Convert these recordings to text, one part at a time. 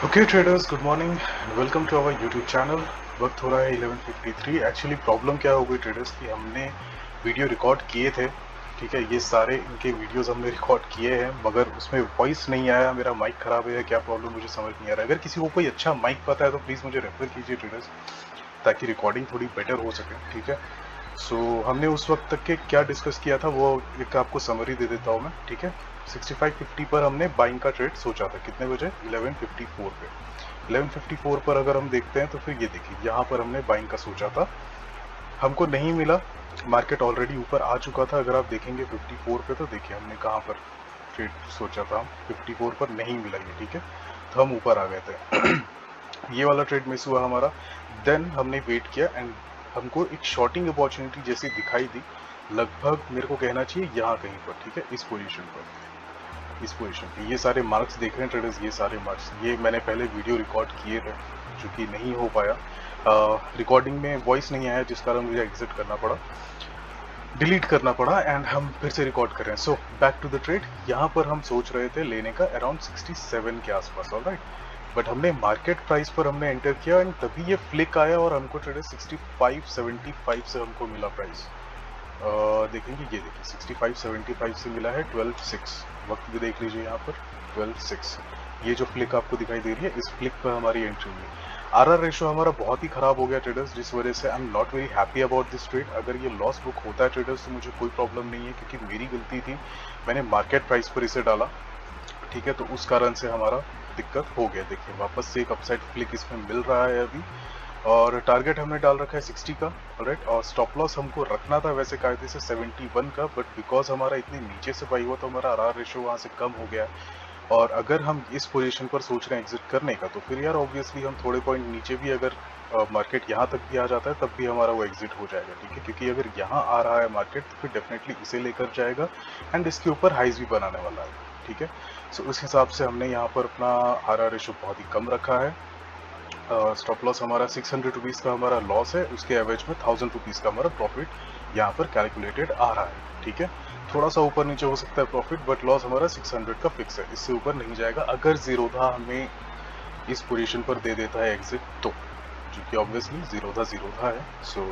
Okay traders, good morning, welcome to our YouTube channel. वक्त हो रहा है 11:53। एक्चुअली प्रॉब्लम क्या हो गई ट्रेडर्स की हमने वीडियो रिकॉर्ड किए थे, ठीक है। ये सारे इनके वीडियोस हमने रिकॉर्ड किए हैं मगर उसमें वॉइस नहीं आया। मेरा माइक ख़राब है या क्या प्रॉब्लम मुझे समझ नहीं आ रहा है। अगर किसी को कोई अच्छा माइक पता है तो प्लीज़ मुझे रेफर कीजिए ट्रेडर्स, ताकि रिकॉर्डिंग थोड़ी बेटर हो सके, ठीक है। सो हमने उस वक्त तक के क्या डिस्कस किया था वो एक आपको समरी दे देता हूँ मैं, ठीक है। 6550 पर हमने बाइंग का ट्रेड सोचा था, कितने बजे? 11:54 पे। 11:54 पर अगर हम देखते हैं तो फिर ये देखिए यहाँ पर हमने बाइंग का सोचा था, हमको नहीं मिला। मार्केट ऑलरेडी ऊपर आ चुका था। अगर आप देखेंगे 54 पे तो देखिए हमने कहाँ पर ट्रेड सोचा था, 54 पर नहीं मिला ये, ठीक है। तो हम ऊपर आ गए थे। ये वाला ट्रेड मिस हुआ हमारा। देन हमने वेट किया एंड हमको एक शॉर्टिंग अपॉर्चुनिटी जैसी दिखाई दी, लगभग मेरे को कहना चाहिए यहाँ कहीं पर, ठीक है। इस पोजीशन पर, इस पोजीशन पे ये सारे मार्क्स देख रहे हैं ट्रेडर्स, ये सारे मार्क्स ये मैंने पहले वीडियो रिकॉर्ड किए थे जो कि नहीं हो पाया। रिकॉर्डिंग में वॉइस नहीं आया जिस कारण मुझे एग्जिट करना पड़ा, डिलीट करना पड़ा एंड हम फिर से रिकॉर्ड कर रहे हैं। So back to the trade. यहाँ पर हम सोच रहे थे लेने का अराउंड 67 के आसपास, ऑलराइट। बट हमने मार्केट प्राइस पर हमने एंटर किया एंड तभी ये फ्लिक आया और हमको ट्रेडर 65.75 से हमको मिला प्राइस। देखेंगे, ये देखिए 65.75 से मिला है 12.6। वक्त भी देख लीजिए यहाँ पर 12.6। ये जो फ्लिक आपको दिखाई दे रही है, इस फ्लिक पर हमारी एंट्री हुई। आरआर रेशो हमारा बहुत ही खराब हो गया ट्रेडर्स, जिस वजह से I am not very happy about this trade. अगर ये लॉस बुक होता है ट्रेडर्स तो मुझे कोई प्रॉब्लम नहीं है, क्योंकि मेरी गलती थी, मैंने मार्केट प्राइस पर इसे डाला, ठीक है। तो उस कारण से हमारा दिक्कत हो गया। देखिए वापस से एक अपसाइड फ्लिक इसमें मिल रहा है अभी, और टारगेट हमने डाल रखा है 60 का, राइट। और स्टॉप लॉस हमको रखना था वैसे कायदे से 71 का, बट बिकॉज हमारा इतने नीचे से बाई हुआ तो हमारा आरआर रेशो वहाँ से कम हो गया। और अगर हम इस पोजीशन पर सोच रहे हैं एग्जिट करने का, तो फिर यार ऑब्वियसली हम थोड़े पॉइंट नीचे भी अगर मार्केट यहाँ तक भी आ जाता है तब भी हमारा वो एग्जिट हो जाएगा, ठीक है। क्योंकि अगर यहाँ आ रहा है मार्केट तो फिर डेफिनेटली इसे लेकर जाएगा एंड इसके ऊपर हाइज भी बनाने वाला है, ठीक है। सो उस हिसाब से हमने यहाँ पर अपना आरआर रेशो बहुत ही कम रखा है। स्टॉप लॉस हमारा 600 रुपीज़ का हमारा लॉस है, उसके एवरेज में 1000 रुपीज़ का हमारा प्रॉफिट यहाँ पर कैलकुलेटेड आ रहा है, ठीक है। थोड़ा सा ऊपर नीचे हो सकता है प्रॉफिट, बट लॉस हमारा 600 का फिक्स है, इससे ऊपर नहीं जाएगा। अगर जीरोधा हमें इस पोजीशन पर दे देता है एग्जिट तो, जो कि ऑब्वियसली जीरोधा है। So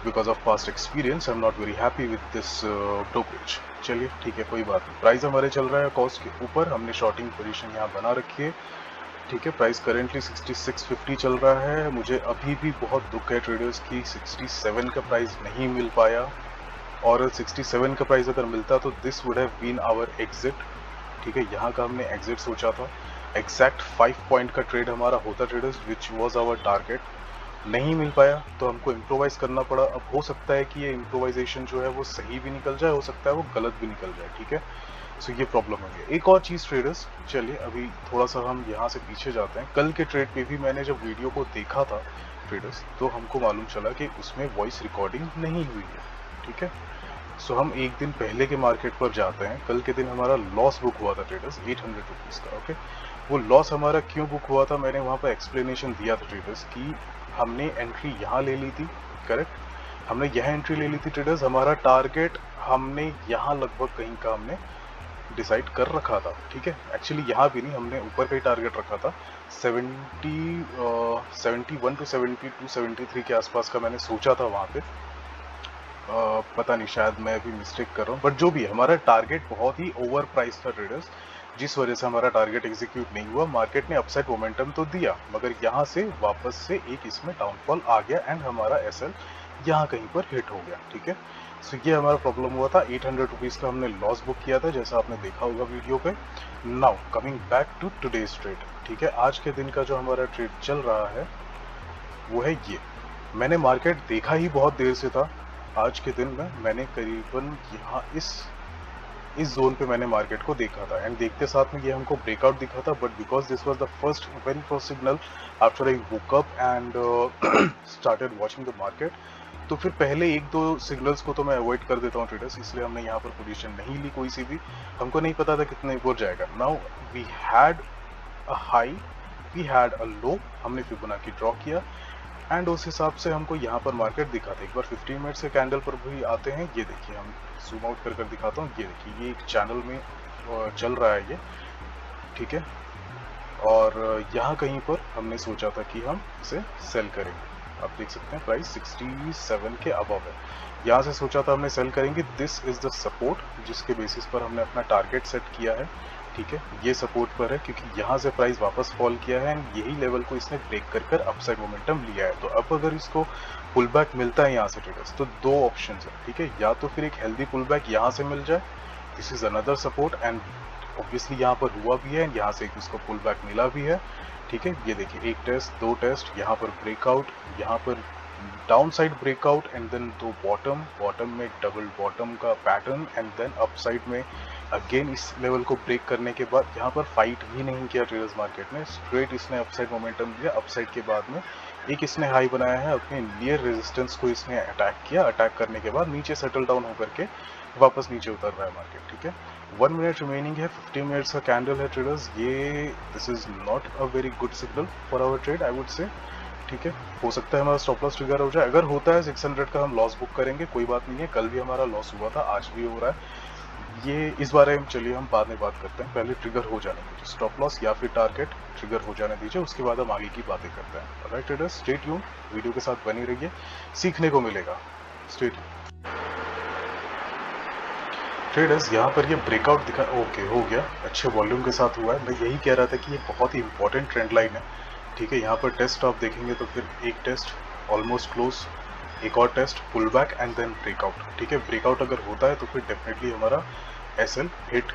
because of past experience I am not very happy with this brokerage. चलिए ठीक है, कोई बात नहीं। प्राइस हमारे चल रहा है कॉस्ट के ऊपर, हमने शॉर्टिंग पोजीशन यहाँ बना रखी है, ठीक है। प्राइस करेंटली 6650 चल रहा है। मुझे अभी भी बहुत दुख है ट्रेडर्स की 67 का प्राइस नहीं मिल पाया, और 67 का प्राइस अगर मिलता तो this would have been our exit, ठीक है। यहाँ का हमने एग्जिट सोचा था। एग्जैक्ट 5 पॉइंट का ट्रेड हमारा होता traders, which was our target. नहीं मिल पाया तो हमको इम्प्रोवाइज करना पड़ा। अब हो सकता है कि ये इम्प्रोवाइजेशन जो है वो सही भी निकल जाए, हो सकता है वो गलत भी निकल जाए, ठीक है। सो ये प्रॉब्लम हो गया। एक और चीज़ ट्रेडर्स, चलिए अभी थोड़ा सा हम यहाँ से पीछे जाते हैं। कल के ट्रेड पे भी मैंने जब वीडियो को देखा था ट्रेडर्स, तो हमको मालूम चला कि उसमें वॉइस रिकॉर्डिंग नहीं हुई है, ठीक है। सो हम एक दिन पहले के मार्केट पर जाते हैं। कल के दिन हमारा लॉस बुक हुआ था ट्रेडर्स 800 रुपीज़ का, ओके। वो लॉस हमारा क्यों बुक हुआ था, मैंने वहाँ पर एक्सप्लेनेशन दिया था ट्रेडर्स कि हमने एंट्री यहाँ ले ली थी, करेक्ट। हमने यहाँ एंट्री ले ली थी ट्रेडर्स। हमारा टारगेट हमने यहाँ लगभग कहीं का हमने डिसाइड कर रखा था, ठीक है। एक्चुअली यहाँ भी नहीं, हमने ऊपर का ही टारगेट रखा था। 71 टू 72 73 के आसपास का मैंने सोचा था वहाँ पे। पता नहीं, शायद मैं भी मिस्टेक कर रहा हूँ, बट जो भी है हमारा टारगेट बहुत ही ओवर प्राइस था ट्रेडर्स, जिस वजह से हमारा टारगेट एग्जीक्यूट नहीं हुआ। मार्केट ने अपसाइड मोमेंटम तो दिया, मगर यहाँ से वापस से एक इसमें डाउनफॉल आ गया एंड हमारा एसएल यहाँ कहीं पर हिट हो गया, ठीक है। सो ये हमारा प्रॉब्लम हुआ था। 800 रुपीज़ का हमने लॉस बुक किया था, जैसा आपने देखा होगा वीडियो पे। Now coming back to today's trade, ठीक है। आज के दिन का जो हमारा ट्रेड चल रहा है वो है ये। मैंने मार्केट देखा ही बहुत देर से था। आज के दिन में मैंने करीबन यहाँ इस जोन पे मैंने मार्केट को देखा था एंड देखते साथ में ये हमको ब्रेकआउट दिखा था, but because this was the first very first signal after I woke up and started watching the market, तो फिर पहले एक दो सिग्नल्स को तो मैं अवॉइड कर देता हूँ ट्रेडर्स, इसलिए हमने यहाँ पर पोजीशन नहीं ली कोई सी भी। हमको नहीं पता था कितने ऊपर जाएगा। Now we had a high, we had a low, हमने फिबोनाची ड्रॉ किया एंड उस हिसाब से हमको यहाँ पर मार्केट दिखा था। एक बार 15 मिनट से कैंडल पर भी आते हैं। ये देखिए, हम जूम आउट कर दिखाता हूँ। ये देखिए, ये एक चैनल में चल रहा है ये, ठीक है। और यहाँ कहीं पर हमने सोचा था कि हम इसे सेल करेंगे। आप देख सकते हैं प्राइस 67 के अबव है। यहाँ से सोचा था हमने सेल करेंगे। दिस इज द सपोर्ट जिसके बेसिस पर हमने अपना टारगेट सेट किया है। ठीक है, ये सपोर्ट पर है क्योंकि यहाँ से प्राइस वापस फॉल किया है एंड यही लेवल को इसने ब्रेक कर कर अपसाइड मोमेंटम लिया है। तो अब अगर इसको पुल बैक मिलता है यहाँ से ट्रेडर्स, तो दो ऑप्शन है। ठीक है, या तो फिर एक हेल्दी पुल बैक यहाँ से मिल जाए, this is another support and obviously यहाँ पर हुआ भी है, यहाँ से इसको पुल बैक मिला भी है। ठीक है, ये देखिए एक टेस्ट, दो टेस्ट, यहाँ पर ब्रेकआउट, यहाँ पर down side breakout and then दो बॉटम, बॉटम में डबल बॉटम का pattern and then up side में अगेन इस लेवल को ब्रेक करने के बाद यहाँ पर फाइट भी नहीं किया ट्रेडर्स मार्केट ने, स्ट्रेट इसने अपसाइड मोमेंटम दिया। अपसाइड के बाद में एक इसने हाई बनाया है, अपने नियर रेजिस्टेंस को इसने अटैक किया, अटैक करने के बाद नीचे सेटल डाउन होकर के वापस नीचे उतर रहा है मार्केट। ठीक है, 1 मिनट रिमेनिंग है, 15 मिनट्स का कैंडल है ट्रेडर्स। ये this is not a very good signal for our trade I would say. ठीक है, हो सकता है हमारा स्टॉप लॉस ट्रिगर हो जाए। अगर होता है 600 का हम लॉस बुक करेंगे, कोई बात नहीं है, कल भी हमारा लॉस हुआ था, आज भी हो रहा है। ये इस बारे में चलिए हम बाद में बात करते हैं, पहले ट्रिगर हो जाने दीजिए, स्टॉप लॉस या फिर टारगेट ट्रिगर हो जाने दीजिए, उसके बाद हम आगे की बातें करते हैं। Right traders, stay tune, video के साथ बनी रहिए, सीखने को मिलेगा। Stay tune traders. यहाँ पर ये ब्रेकआउट दिखा, ओके हो गया, अच्छे वॉल्यूम के साथ हुआ है। मैं यही कह रहा था कि ये बहुत ही इंपॉर्टेंट ट्रेंड लाइन है। ठीक है, यहाँ पर टेस्ट आप देखेंगे तो फिर एक टेस्ट ऑलमोस्ट क्लोज, एक और test, pull back and then breakout. ठीक है, ब्रेकआउट अगर होता है तो फिर डेफिनेटली हमारा एसएल हिट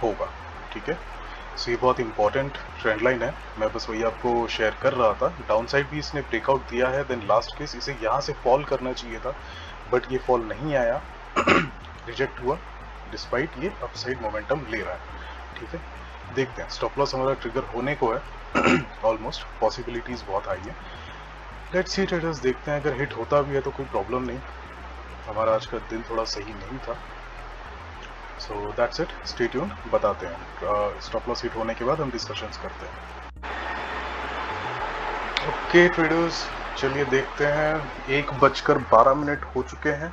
होगा। ठीक है, सो ये बहुत इंपॉर्टेंट ट्रेंड लाइन है, मैं बस वही आपको शेयर कर रहा था। डाउन साइड भी इसने ब्रेकआउट दिया है, देन लास्ट केस इसे यहाँ से फॉल करना चाहिए था, बट ये फॉल नहीं आया, रिजेक्ट हुआ, डिस्पाइट ये अपसाइड मोमेंटम ले रहा है। ठीक है, देखते हैं, स्टॉप लॉस हमारा ट्रिगर होने को है, ऑलमोस्ट पॉसिबिलिटीज बहुत हाई है। लेट्स सी ट्रेडर्स, देखते हैं, अगर हिट होता भी है तो कोई प्रॉब्लम नहीं, हमारा आज का दिन थोड़ा सही नहीं था। So that's it, stay tune, बताते हैं स्टॉप लॉस हिट होने के बाद हम डिस्कशंस करते हैं। ओके ट्रेडर्स, चलिए देखते हैं, 1:12 हो चुके हैं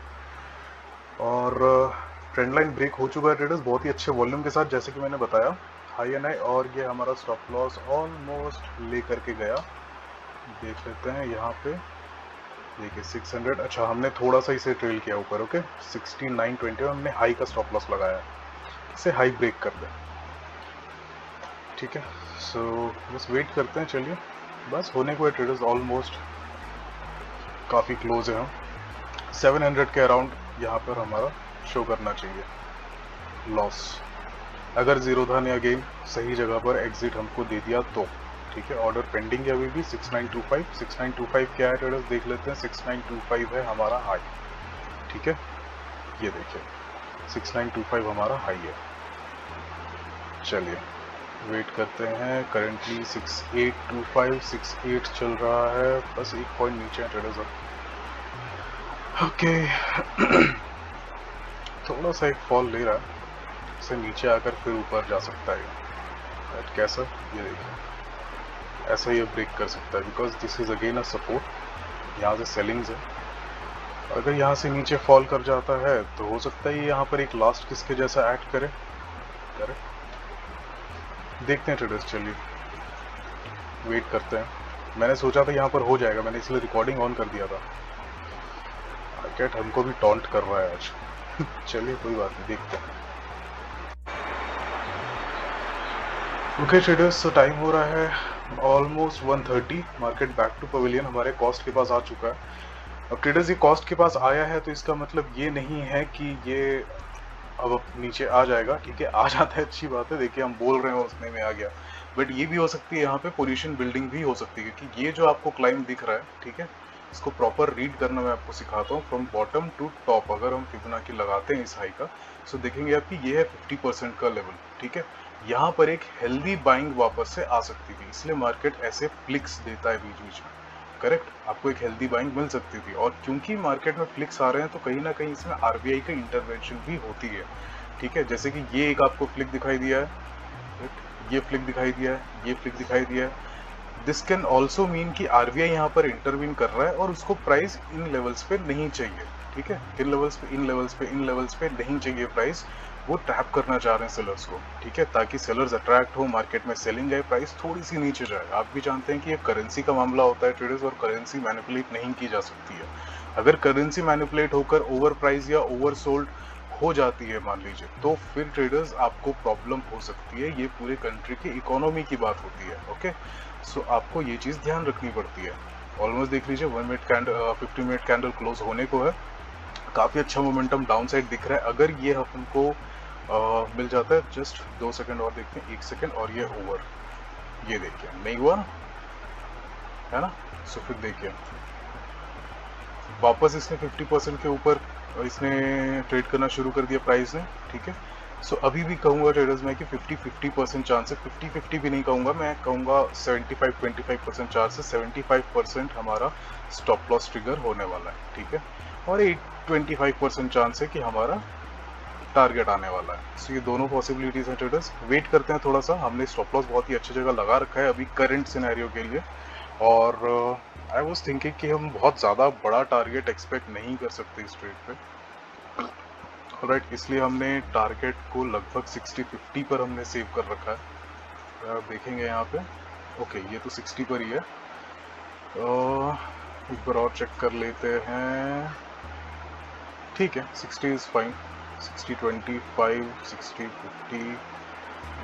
और ट्रेंड लाइन ब्रेक हो चुका है ट्रेडर्स, बहुत ही अच्छे वॉल्यूम के साथ, जैसे कि मैंने बताया, हाई एंड हाई, और ये हमारा स्टॉप लॉस ऑलमोस्ट लेकर के गया। देख लेते हैं यहाँ पे, देखिए 600, अच्छा हमने थोड़ा सा इसे ट्रेल किया ऊपर, ओके 69.20 हमने हाई का स्टॉप लॉस लगाया, इसे हाई ब्रेक कर दें। ठीक है, सो बस वेट करते हैं, चलिए बस होने को है ट्रेडर्स, ऑलमोस्ट काफ़ी क्लोज है हम, 700 के अराउंड यहाँ पर हमारा शो करना चाहिए लॉस, अगर जीरो था ने अगेन सही जगह पर एग्जिट हमको दे दिया तो। ठीक है, ऑर्डर पेंडिंग है अभी भी 6925, 6925 क्या है ट्रेडर्स देख लेते हैं, 6925 है हमारा हाई। ठीक है, ये देखिए 6925 हमारा हाई है। चलिए वेट करते हैं, करेंटली 6825, 68 चल रहा है, बस एक पॉइंट नीचे है ट्रेडर्स अब। ओके थोड़ा सा एक फॉल ले रहा है, इससे नीचे आकर फिर ऊपर जा सकता है, कैसा, ये देखिए ऐसा ये ब्रेक कर सकता है, because this is again a support, यहाँ से सेलिंग्स है, अगर यहाँ से नीचे फॉल कर जाता है तो हो सकता है ये यहाँ पर एक लास्ट किसके जैसा एक्ट करे। देखते हैं ट्रेडर्स, चलिए वेट करते हैं, मैंने सोचा था यहाँ पर हो जाएगा, मैंने इसलिए रिकॉर्डिंग ऑन कर दिया था। कैट हमको भी टॉन्ट कर रहा है आज चलिए कोई बात नहीं, देखते हैं। ओके ट्रेडर्स, तो टाइम हो रहा है almost 1:30, market back to pavilion हमारे कॉस्ट के पास आ चुका है। अब ट्रेडर्स ये कॉस्ट के पास आया है तो इसका मतलब ये नहीं है कि ये अब नीचे आ जाएगा। ठीक है, आ जाता है अच्छी बात है, देखिए हम बोल रहे हैं उसने में आ गया, बट ये भी हो सकती है यहाँ पे पोजीशन बिल्डिंग भी हो सकती है, क्योंकि ये जो आपको क्लाइम दिख रहा है, ठीक है, इसको प्रॉपर रीड करना मैं आपको सिखाता हूँ, फ्रॉम बॉटम टू टॉप। अगर हम फिबोनाची लगाते हैं इस हाई का, सो देखेंगे आपकी ये है 50% का लेवल। ठीक है, यहाँ पर एक हेल्दी बाइंग वापस से आ सकती थी, इसलिए मार्केट ऐसे फ्लिक्स देता है बीच बीच में, करेक्ट, आपको एक हेल्दी बाइंग मिल सकती थी। और क्योंकि मार्केट में फ्लिक्स आ रहे हैं तो कहीं ना कहीं इसमें आरबीआई का इंटरवेंशन भी होती है। ठीक है, जैसे कि ये एक आपको फ्लिक दिखाई दिया है, ये फ्लिक दिखाई दिया है, ये फ्लिक दिखाई दिया है, दिस कैन ऑल्सो मीन कि आरबीआई यहाँ पर इंटरवीन कर रहा है और उसको प्राइस इन लेवल्स पे नहीं चाहिए। ठीक है, इन लेवल्स पे नहीं चाहिए प्राइस, वो ट्रैप करना चाह रहे हैं सेलर्स को, ठीक है, ताकि सेलर्स अट्रैक्ट हो, मार्केट में सेलिंग है, प्राइस थोड़ी सी नीचे जाए। आप भी जानते हैं कि ये करेंसी का मामला होता है ट्रेडर्स, और करेंसी मैनिपुलेट नहीं की जा सकती है। अगर करेंसी मैनिपुलेट होकर ओवर प्राइस या ओवर सोल्ड हो जाती है मान लीजिए, तो फिर ट्रेडर्स आपको प्रॉब्लम हो सकती है। ये पूरे कंट्री की इकोनॉमी की बात होती है। ओके, सो आपको ये चीज़ ध्यान रखनी पड़ती है। ऑलमोस्ट देख लीजिए 1 minute candle 50 minute candle close होने को है। काफ़ी अच्छा मोमेंटम डाउन साइड दिख रहा है। अगर ये हमको मिल जाता है, जस्ट 2 सेकंड और देखते हैं, 1 सेकंड, और ये ओवर, ये देखिए नहीं हुआ है ना। सो फिर देखिए वापस इसने 50% के ऊपर इसने ट्रेड करना शुरू कर दिया प्राइस ने, ठीक है। सो अभी भी कहूँगा ट्रेडर्स में कि 50-50% चांस है, 50-50 भी नहीं कहूँगा, मैं कहूँगा 75-25% चांस है, 75% हमारा स्टॉप लॉस ट्रिगर होने वाला है, ठीक है, और 25% चांस है कि हमारा टारगेट आने वाला है। सो ये दोनों पॉसिबिलिटीज हैं ट्रेडर्स। वेट करते हैं थोड़ा सा, हमने स्टॉप लॉस बहुत ही अच्छी जगह लगा रखा है अभी करंट सिनेरियो के लिए, और आई वाज थिंकिंग कि हम बहुत ज़्यादा बड़ा टारगेट एक्सपेक्ट नहीं कर सकते इस ट्रेड पे। राइट, इसलिए हमने टारगेट को लगभग 60-50 पर हमने सेव कर रखा है। आप देखेंगे यहाँ पे, ओके ये तो 60 पर ही है। एक बार और चेक कर लेते हैं, ठीक है 60 इज़ फाइन, 60-25, 60-50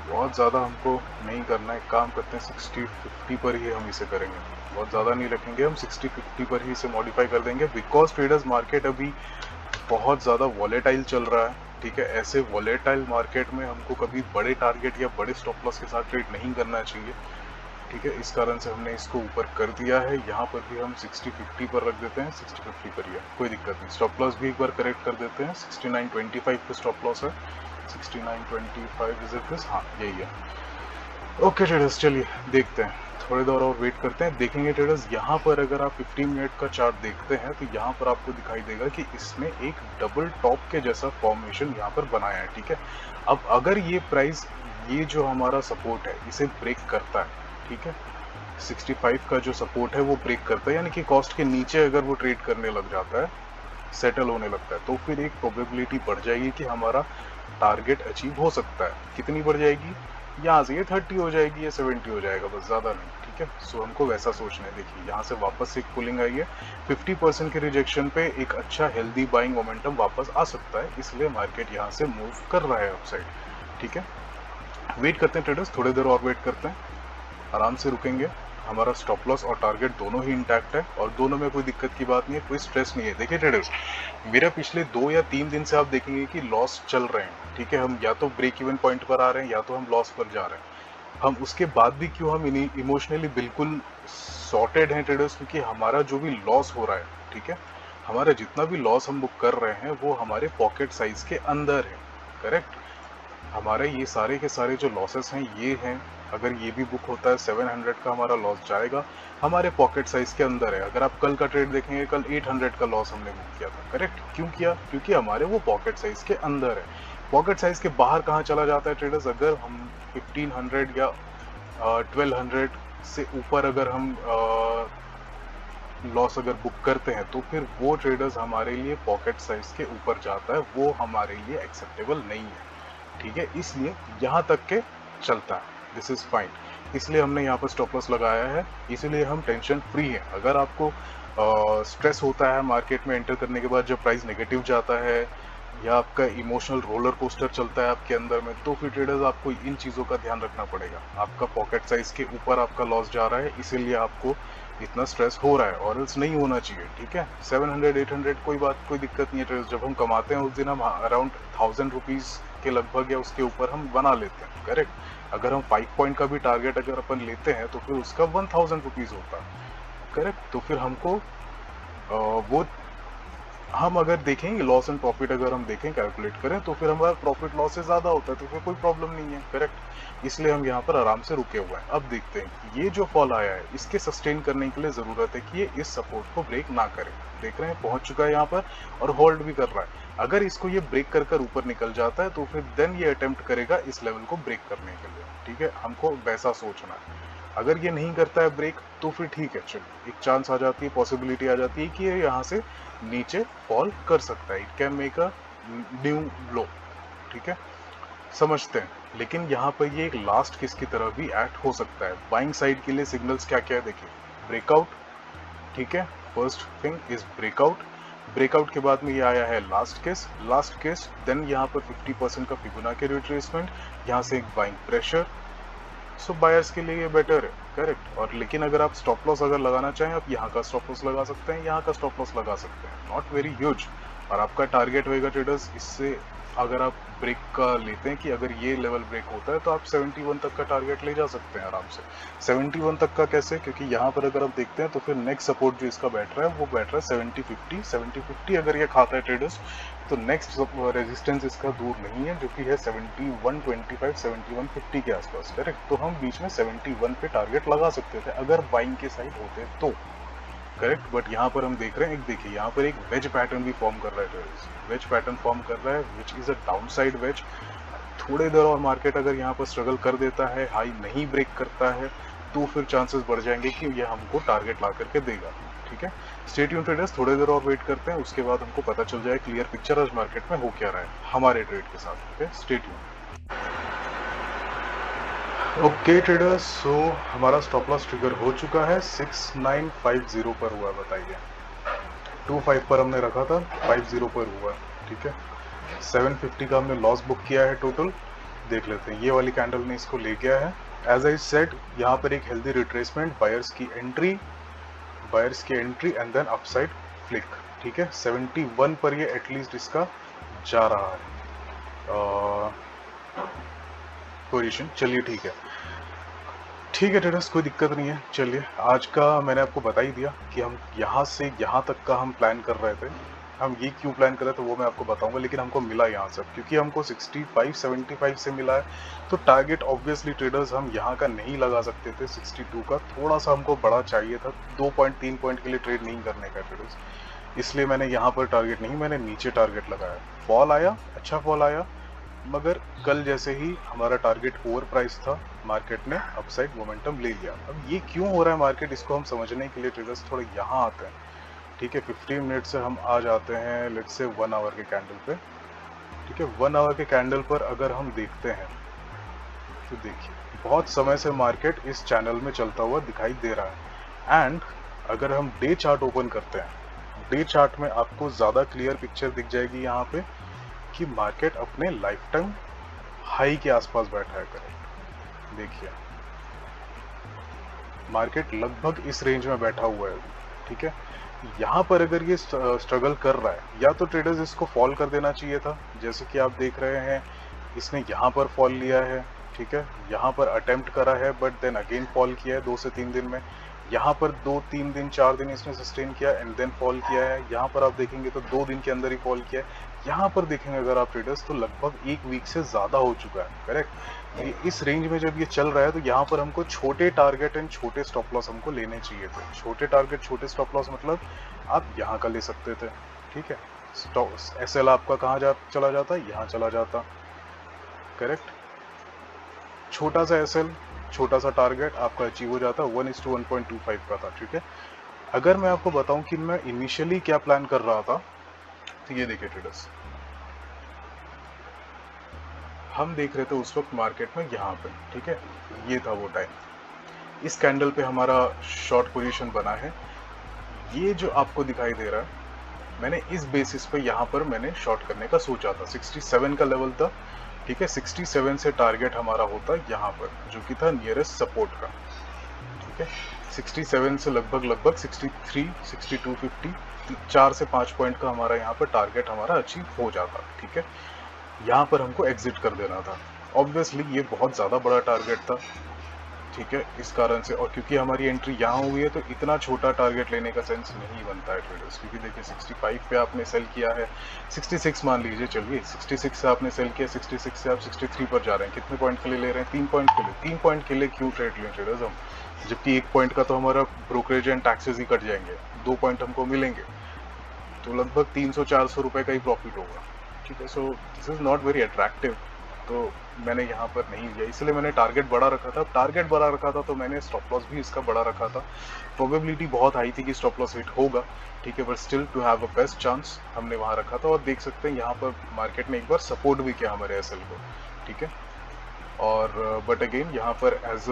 बहुत ज़्यादा हमको नहीं करना है। काम करते हैं 60-50 पर ही हम इसे करेंगे, बहुत ज़्यादा नहीं रखेंगे, हम 60-50 पर ही इसे मॉडिफाई कर देंगे, बिकॉज ट्रेडर्स मार्केट अभी बहुत ज़्यादा वॉलेटाइल चल रहा है, ठीक है। ऐसे वॉलेटाइल मार्केट में हमको कभी बड़े टारगेट या बड़े स्टॉप लॉस के साथ ट्रेड नहीं करना चाहिए, ठीक है। इस कारण से हमने इसको ऊपर कर दिया है। यहाँ पर भी हम 60-50 पर रख देते हैं, 60-50 पर ही है, कोई दिक्कत नहीं। स्टॉप लॉस भी एक बार करेक्ट कर देते हैं, 69.25 पे स्टॉप लॉस है, 69.25 इज इट दिस, हाँ यही है। ओके ट्रेडर्स, चलिए देखते हैं, थोड़ी देर और वेट करते हैं, देखेंगे ट्रेडर्स। यहाँ पर अगर आप 15 मिनट का चार्ट देखते हैं तो यहाँ पर आपको दिखाई देगा कि इसने एक डबल टॉप के जैसा फॉर्मेशन यहाँ पर बनाया है, ठीक है। अब अगर ये प्राइस, ये जो हमारा सपोर्ट है, इसे ब्रेक करता है, ठीक है, 65 का जो सपोर्ट है वो ब्रेक करता है, यानी कि कॉस्ट के नीचे अगर वो ट्रेड करने लग जाता है, सेटल होने लगता है, तो फिर एक प्रोबेबिलिटी बढ़ जाएगी कि हमारा टारगेट अचीव हो सकता है। कितनी बढ़ जाएगी, यहाँ से ये 30 हो जाएगी या 70 हो जाएगा, बस ज़्यादा नहीं, ठीक है। सो हमको वैसा सोचना है। देखिए यहाँ से वापस एक पुलिंग आई है, 50% के रिजेक्शन पे एक अच्छा हेल्दी बाइंग मोमेंटम वापस आ सकता है, इसलिए मार्केट यहाँ से मूव कर रहा है अपसाइड, ठीक है। वेट करते हैं ट्रेडर्स, थोड़ी देर और वेट करते हैं, आराम से रुकेंगे। हमारा स्टॉप लॉस और टारगेट दोनों ही इंटैक्ट है, और दोनों में कोई दिक्कत की बात नहीं है, कोई स्ट्रेस नहीं है। देखिए ट्रेडर्स, मेरा पिछले 2 या 3 दिन से आप देखेंगे कि लॉस चल रहे हैं, ठीक है। हम या तो ब्रेक इवन पॉइंट पर आ रहे हैं या तो हम लॉस पर जा रहे हैं। हम उसके बाद भी क्यों हम इमोशनली बिल्कुल सॉर्टेड हैं ट्रेडर्स, क्योंकि हमारा जो भी लॉस हो रहा है, ठीक है, हमारा जितना भी लॉस हम बुक कर रहे हैं वो हमारे पॉकेट साइज के अंदर है, करेक्ट। हमारे ये सारे के सारे जो लॉसेस हैं ये हैं, अगर ये भी बुक होता है 700 का हमारा लॉस जाएगा, हमारे पॉकेट साइज के अंदर है। अगर आप कल का ट्रेड देखेंगे, कल 800 का लॉस हमने बुक किया था, करेक्ट। क्यों किया, क्योंकि हमारे वो पॉकेट साइज के अंदर है। पॉकेट साइज के बाहर कहाँ चला जाता है ट्रेडर्स, अगर हम 1500 या 1200 से ऊपर अगर हम लॉस अगर बुक करते हैं, तो फिर वो ट्रेडर्स हमारे लिए पॉकेट साइज के ऊपर जाता है, वो हमारे लिए एक्सेप्टेबल नहीं है, ठीक है। इसलिए यहाँ तक के चलता है, दिस इज फाइन, इसलिए हमने यहाँ पर स्टॉप लॉस लगाया है, इसीलिए हम टेंशन फ्री है। अगर आपको स्ट्रेस होता है मार्केट में एंटर करने के बाद, जब प्राइस नेगेटिव जाता है या आपका इमोशनल रोलर कोस्टर चलता है आपके अंदर में, तो फिर ट्रेडर्स आपको इन चीज़ों का ध्यान रखना पड़ेगा। आपका पॉकेट साइज के ऊपर आपका लॉस जा रहा है, इसीलिए आपको इतना स्ट्रेस हो रहा है, और इट्स नहीं होना चाहिए, ठीक है। 700-800 कोई बात, कोई दिक्कत नहीं है ट्रेडर्स। जब हम कमाते हैं उस दिन हम अराउंड 1000 रुपीज़ के लगभग या उसके ऊपर हम बना लेते हैं, करेक्ट। अगर हम 5 पॉइंट का भी टारगेट अगर अपन लेते हैं तो फिर उसका 1000 रुपीज़ होता है, करेक्ट। तो फिर हमको वो, हम अगर देखेंगे लॉस एंड प्रॉफिट, अगर हम देखें कैलकुलेट करें, तो फिर हमारा प्रॉफिट लॉस से ज़्यादा होता है, तो फिर कोई प्रॉब्लम नहीं है, करेक्ट। इसलिए हम यहाँ पर आराम से रुके हुए हैं। अब देखते हैं कि ये जो फॉल आया है, इसके सस्टेन करने के लिए ज़रूरत है कि ये इस सपोर्ट को ब्रेक ना करे। देख रहे हैं पहुंच चुका है यहाँ पर और होल्ड भी कर रहा है। अगर इसको ये ब्रेक कर ऊपर निकल जाता है, तो फिर देन ये अटेम्प्ट करेगा इस लेवल को ब्रेक करने के लिए, ठीक है। हमको वैसा सोचना है। अगर ये नहीं करता है ब्रेक, तो फिर ठीक है, चलो एक चांस आ जाती है, पॉसिबिलिटी आ जाती है कि ये यहाँ से नीचे फॉल कर सकता है, it can make a new low, ठीक है, समझते हैं। लेकिन यहाँ पर ये एक लास्ट किस की तरह भी एक्ट हो सकता है। बाइंग साइड के लिए सिग्नल्स क्या क्या है देखिए, ब्रेकआउट, ठीक है, first thing is breakout. Breakout के बाद में ये आया है लास्ट केस, देन यहाँ पर 50% का फिबोनाची रिट्रेसमेंट, यहाँ से एक बाइंग प्रेशर। सो बायर्स के लिए ये बेटर है, करेक्ट। और लेकिन अगर आप स्टॉप लॉस अगर लगाना चाहें, आप यहाँ का स्टॉप लॉस लगा सकते हैं, यहाँ का स्टॉप लॉस लगा सकते हैं, नॉट वेरी ह्यूज। और आपका टारगेट होएगा ट्रेडर्स, इससे अगर आप ब्रेक का लेते हैं कि अगर ये लेवल ब्रेक होता है तो आप 71 तक का टारगेट ले जा सकते हैं आराम से। 71 तक का कैसे, क्योंकि यहाँ पर अगर आप देखते हैं तो फिर नेक्स्ट सपोर्ट जो इसका बैठ रहा है वो बैठ रहा है 70-50 अगर ये खाता है ट्रेडर्स, तो नेक्स्ट रेजिस्टेंस इसका दूर नहीं है, जो कि है 71.25 71.50 के आसपास, करेक्ट। तो हम बीच में 71 पे टारगेट लगा सकते थे अगर बाइंग के साइड होते तो, करेक्ट। बट यहाँ पर हम देख रहे हैं, एक देखिए यहाँ पर एक वेज पैटर्न भी फॉर्म कर रहा है, वेज पैटर्न फॉर्म कर रहा है which is a down side wedge. थोड़े देर और मार्केट अगर यहाँ पर स्ट्रगल कर देता है, हाई नहीं ब्रेक करता है, तो फिर चांसेस बढ़ जाएंगे कि ये हमको टारगेट ला करके देगा, ठीक है। स्टे ट्यून ट्रेडर्स, थोड़े देर और वेट करते हैं, उसके बाद हमको पता चल जाए क्लियर पिक्चर आज मार्केट में हो क्या रहा है हमारे ट्रेड के साथ, ठीक है। Stay tune. ओके ट्रेडर्स, सो हमारा स्टॉप लॉस ट्रिगर हो चुका है, 6950 पर हुआ, बताइए। 25 पर हमने रखा था, 50 पर हुआ, ठीक है। 750 का हमने लॉस बुक किया है टोटल, देख लेते हैं। ये वाली कैंडल ने इसको ले गया है। एज आई सेड, यहाँ पर एक हेल्दी रिट्रेसमेंट, बायर्स की entry and then upside flick, ठीक है। 71 पर ये एटलीस्ट इसका जा रहा है पोजीशन, चलिए ठीक है, ठीक है ट्रेडर्स, कोई दिक्कत नहीं है। चलिए, आज का मैंने आपको बता ही दिया कि हम यहाँ से यहाँ तक का हम प्लान कर रहे थे। हम ये क्यों प्लान कर रहे थे वो मैं आपको बताऊंगा, लेकिन हमको मिला यहाँ से, क्योंकि हमको 65-75 से मिला है, तो टारगेट ऑब्वियसली ट्रेडर्स हम यहाँ का नहीं लगा सकते थे। 62 का थोड़ा सा हमको बड़ा चाहिए था, 2-3 पॉइंट के लिए ट्रेड नहीं करने का ट्रेडर्स, इसलिए मैंने यहाँ पर टारगेट नहीं, मैंने नीचे टारगेट लगाया। फॉल आया, अच्छा फॉल आया, मगर कल जैसे ही हमारा टारगेट ओवर प्राइस था, मार्केट ने अपसाइड मोमेंटम ले लिया। अब ये क्यों हो रहा है मार्केट, इसको हम समझने के लिए ट्रेडर्स थोड़े यहाँ आते हैं, ठीक है। 15 मिनट से हम आ जाते हैं लेट्स से 1 आवर के कैंडल पे, ठीक है। 1 आवर के कैंडल पर अगर हम देखते हैं तो देखिए, बहुत समय से मार्केट इस चैनल में चलता हुआ दिखाई दे रहा है। एंड अगर हम डे चार्ट ओपन करते हैं, डे चार्ट में आपको ज़्यादा क्लियर पिक्चर दिख जाएगी यहाँ पे कि मार्केट अपने लाइफ टाइम हाई के आसपास बैठा है, करेक्ट। देखिए, मार्केट लगभग इस रेंज में बैठा हुआ है, ठीक है। यहाँ पर अगर ये स्ट्रगल कर रहा है, या तो ट्रेडर्स इसको फॉल कर देना चाहिए था, जैसे कि आप देख रहे हैं इसने यहाँ पर फॉल लिया है, ठीक है। यहाँ पर अटेम्प्ट करा है, बट देन अगेन फॉल किया है 2 से 3 दिन में। यहाँ पर 2-3 दिन 4 दिन इसने सस्टेन किया एंड देन फॉल किया है। यहाँ पर आप देखेंगे तो 2 दिन के अंदर ही फॉल किया है। यहाँ पर देखेंगे अगर आप ट्रेडर्स, तो लगभग 1 वीक से ज़्यादा हो चुका है, करेक्ट। ये इस रेंज में जब ये चल रहा है, तो यहाँ पर हमको छोटे टारगेट एंड छोटे स्टॉप लॉस हमको लेने चाहिए थे। छोटे टारगेट छोटे स्टॉप लॉस मतलब आप यहाँ का ले सकते थे, ठीक है। SL आपका कहाँ चला जाता, यहाँ चला जाता, करेक्ट। छोटा सा SL, छोटा सा टारगेट आपका अचीव हो जाता, 1:1.25 का था, ठीक है। अगर मैं आपको बताऊं कि मैं इनिशियली क्या प्लान कर रहा था, तो ये देखिए ट्रेडर्स, हम देख रहे थे उस वक्त मार्केट में यहाँ पे, ठीक है, ये था वो टाइम, इस कैंडल पे हमारा शॉर्ट पोजीशन बना है। ये जो आपको दिखाई दे रहा है, मैंने इस बेसिस पे यहाँ पर मैंने शॉर्ट करने का सोचा था। 67 का लेवल था, ठीक है। 67 से टारगेट हमारा होता यहाँ पर, जो कि था नियरेस्ट सपोर्ट का, ठीक है। 67 से लगभग 63, 6250, 4 से 5 पॉइंट का हमारा यहाँ पर टारगेट हमारा अचीव हो जाता, ठीक है। यहाँ पर हमको एग्जिट कर देना था। ऑब्वियसली ये बहुत ज़्यादा बड़ा टारगेट था, ठीक है, इस कारण से। और क्योंकि हमारी एंट्री यहाँ हुई है, तो इतना छोटा टारगेट लेने का सेंस नहीं बनता है ट्रेडर्स, क्योंकि देखिए 65 पे आपने सेल किया है, 66 मान लीजिए, चलिए 66 से आपने सेल किया, 66 से आप 63 पर जा रहे हैं। कितने पॉइंट के लिए ले रहे हैं, 3 पॉइंट के लिए। 3 पॉइंट के लिए क्यों ट्रेड लें ट्रेडर्स हम, जबकि 1 पॉइंट का तो हमारा brokerage and taxes he cut जाएंगे, 2 पॉइंट हमको मिलेंगे, तो लगभग 300-400 रुपये का ही प्रॉफिट होगा, ठीक है। So this is not very attractive, तो मैंने यहाँ पर नहीं लिया, इसलिए मैंने टारगेट बड़ा रखा था। टारगेट बड़ा रखा था तो मैंने स्टॉप लॉस भी इसका बड़ा रखा था। प्रोबेबिलिटी बहुत हाई थी कि स्टॉप लॉस हिट होगा, ठीक है, but still to have a best chance हमने वहाँ रखा था। और देख सकते हैं यहाँ पर मार्केट ने एक बार सपोर्ट भी किया हमारे एसएल को, ठीक है। और बट अगेन यहाँ पर एज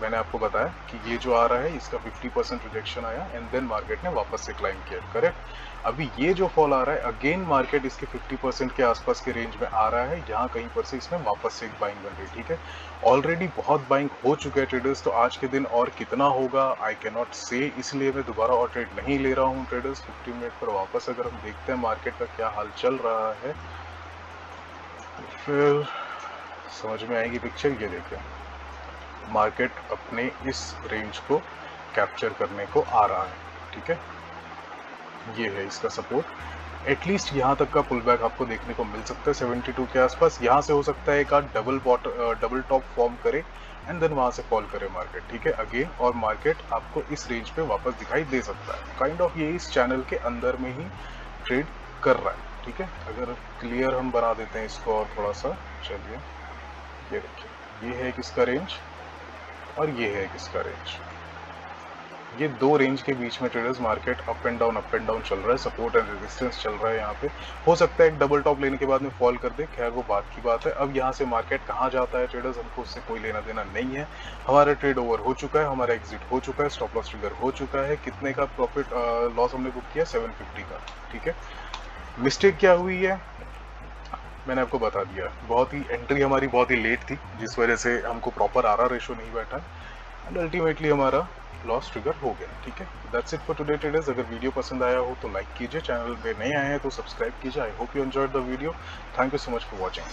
मैंने आपको बताया कि ये जो आ रहा है इसका 50% रिजेक्शन आया एंड देन मार्केट ने वापस से क्लाइम किया, करेक्ट। अभी ये जो फॉल आ रहा है अगेन मार्केट इसके 50% के आसपास के रेंज में आ रहा है, यहाँ कहीं पर से इसमें वापस से एक बाइंग बन रही है, ठीक है। ऑलरेडी बहुत बाइंग हो चुका है ट्रेडर्स, तो आज के दिन और कितना होगा आई कैन नॉट से, इसलिए मैं दोबारा और ट्रेड नहीं ले रहा हूँ ट्रेडर्स। 15 मिनट पर वापस अगर हम देखते हैं मार्केट का क्या हाल चल रहा है फिर समझ में आएगी पिक्चर। ये देखिए मार्केट अपने इस रेंज को कैप्चर करने को आ रहा है, ठीक है। ये है इसका सपोर्ट, एटलीस्ट यहाँ तक का पुल बैक आपको देखने को मिल सकता है 72 के आसपास। यहाँ से हो सकता है एक आध डबल टॉप फॉर्म करे एंड देन वहाँ से फॉल करे मार्केट, ठीक है अगेन, और मार्केट आपको इस रेंज पे वापस दिखाई दे सकता है। काइंड ऑफ ये इस चैनल के अंदर में ही ट्रेड कर रहा है, ठीक है। अगर क्लियर हम बना देते हैं इसको और थोड़ा सा, चलिए ये देखिए ये है किसका रेंज और ये है किसका रेंज। ये दो रेंज के बीच में traders market up and down चल रहा है, सपोर्ट एंड रेजिस्टेंस चल रहा है। यहाँ पे हो सकता है एक डबल टॉप लेने के बाद में फॉल कर दे, खैर वो बात की बात है। अब यहाँ से मार्केट कहाँ जाता है ट्रेडर्स, हमको उससे कोई लेना देना नहीं है। हमारा ट्रेड ओवर हो चुका है, हमारा एग्जिट हो चुका है, स्टॉप लॉस ट्रिगर हो चुका है। कितने का प्रॉफिट लॉस हमने बुक किया, 750 का, ठीक है। मिस्टेक क्या हुई है मैंने आपको बता दिया, बहुत ही एंट्री हमारी बहुत ही लेट थी, जिस वजह से हमको प्रॉपर आरआर रेशो नहीं बैठा एंड अल्टीमेटली हमारा लॉस ट्रिगर हो गया, ठीक है। That's it for today traders. अगर वीडियो पसंद आया हो तो लाइक कीजिए, चैनल पे नए आए हैं तो सब्सक्राइब कीजिए। I hope you enjoyed the video. Thank you so much for watching.